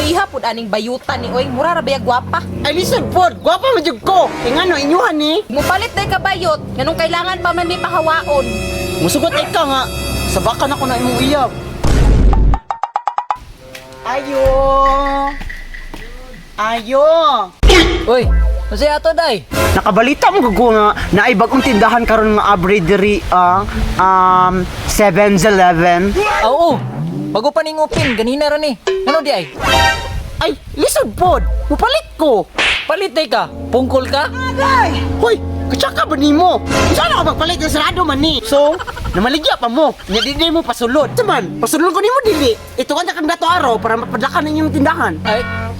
Uiha pud aning bayutan ni oy, mura ra baya gwapa. Ay, listen po, gwapa mo jud ko. Kaya nga no, inyuhan ni. Mupalit day ka bayot, nganong kailangan pa man may pahawaon. Musugot ka nga. Sabakan ako na imong iyab. Ayo. Ayo. Uy, masaya ato day. Nakabalita mo gugo nga naay bagong tindahan karon nga abri diri 7-Eleven. Oo, bago pa ning upin, ganina ra ni. Ano di ay? Ay, listen pod. Mupalit ko. Palit day ka, pungkol ka? Ay, hoy, katsaka ba nimo? Saan ako magpalit ng sarado man ni? So, namaligya pa mo. Nya di mo pasulod. Saman, pasulod ko nimo dili. Ito ka kang dato araw para mapadlakan ninyong tindahan.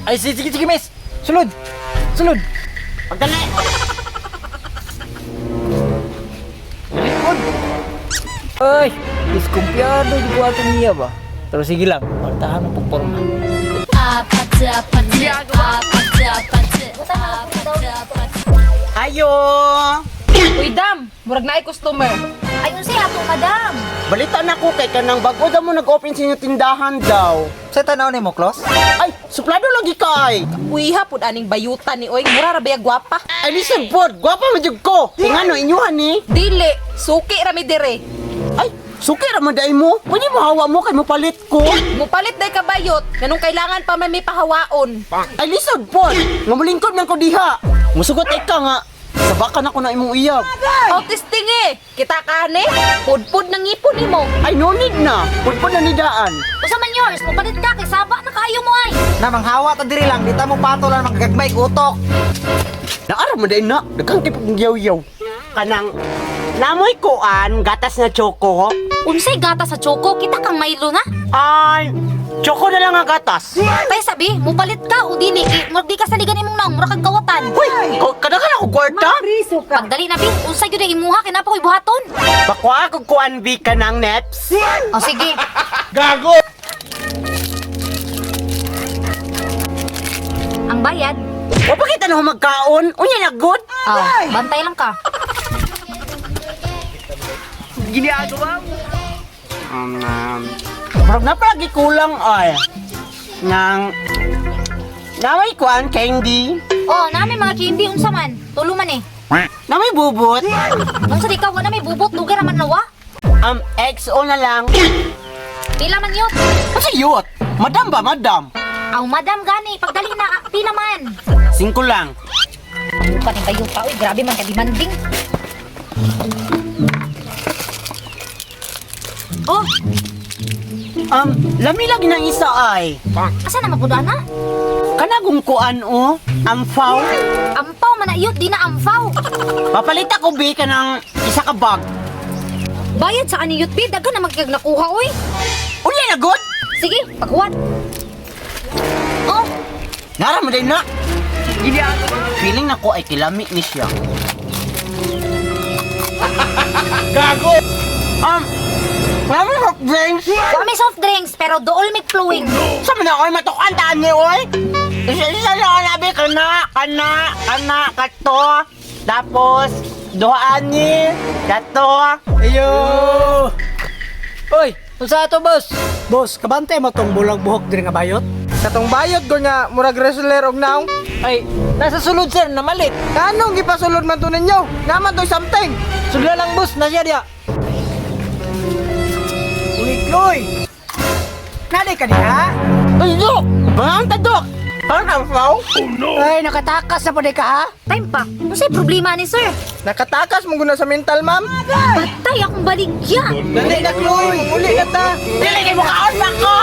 Ay, sige, miss. Sulod. Pagdali. Ay, diskumpiyado yung buhat niya ba? Pero sige lang, magtahan ng pagporma. Ayo. Uy dam, murag naay customer. Ayun siya po, madam. Balita na ko kay kanang bago daw mo nag-open sa inyong tindahan daw. Sa tanaw ni mo, Klos? Ay, suplado lagi kay. Uiha pud aning bayutan ni oy, mura ra baya gwapa. Ay, listen po, gwapa mo jud ko. Kaya nga no, inyuhan ni. Dili, suki ra mi dire. Ay, suki ra man dai mo. Pwede mo hawa mo kay mo palit ko. Mupalit day ka bayot, nganong kailangan pa man may pahawaon. Ay, listen po. Ngamulingkod man ko diha. Musugot ka nga. Sabakan ako na imong iyab. Autisting eh, kita kani, pudpud nang ipon nimo. Ay, no need na. Pudpud na nidaan. Usa man yours, mapalit ka kay saba na kayo mo ay. Namang hawa ta diri lang, di ta mo patulan magagagmay utok. Naara mo dai na. Daghang kay pagyaw-yaw. Kanang namoy kuan gatas na choco. Unsay gata sa choco, kita kang Milo na. Ay, choco na lang nga gatas. Tay sabi, mupalit ka o dili, di ka saligan imong nang mura kag kawatan. Uy, kadaghan ako kwarta. Pagdali na bi, unsay gyud ay imuha kinapa ko'y buhaton. Bakwa ako kuan bi ka ng nets. O sige. Gago! Ang bayad. O bakit ano magkaon? Unya na good? Bantay lang ka. Ginagawa mo? Parang napalagi kulang ay. Nang namay kuan candy. Oh, nami mga candy unsa man. Tulo man eh. Namay bubot. Unsa di ka wala may bubot lugar man lawa? XO na lang. Pila man yun? Kasi yut. Madam ba, madam? Aw, madam gani, pagdali na, pila man. 5 lang. Ano pa ni kayo pa, uy, grabe man ka demanding. Oh, Lami lagi ng isa ay. asa na mapuda na? Kanagong kuan o. Ampaw. Ampaw man na iyot, di na ampaw. Papalita ko bi ka ng isa ka bag. Bayad sa kaniyot, bi, daga na magkag nakuha, uy. Unya na good? Sige, paghuwat. Oh, Nara mo din na. Feeling na ko ay kilami ni siya. Gago! Marami soft drinks. wa may soft drinks, pero dool may flowing. Saan mo na ako matukan taan niyo, oy? Isa na ako nabi, kana, kato. Tapos, duhaan ni, kato. Ayo! Uy, unsa ato, boss? Boss, kabante mo tong bulag buhok diri nga bayot? Katong bayot ko nga, murag wrestler og naong. Ay, nasa sulod sir, namalit. Kanong gipasulod man to ninyo? Naman to'y something. Sugla lang boss, nasya diya. Uy! Nadi ka niya? Ay, Dok! Ang tadok! Parang ampaw? Ay, nakatakas na po di ka ha? Time pa, unsay problema ni sir? Nakatakas mo guna sa mental, ma'am. Patay akong baligya. Dali na, Chloe. Uli na ta. Dili, mo kaon pa ko!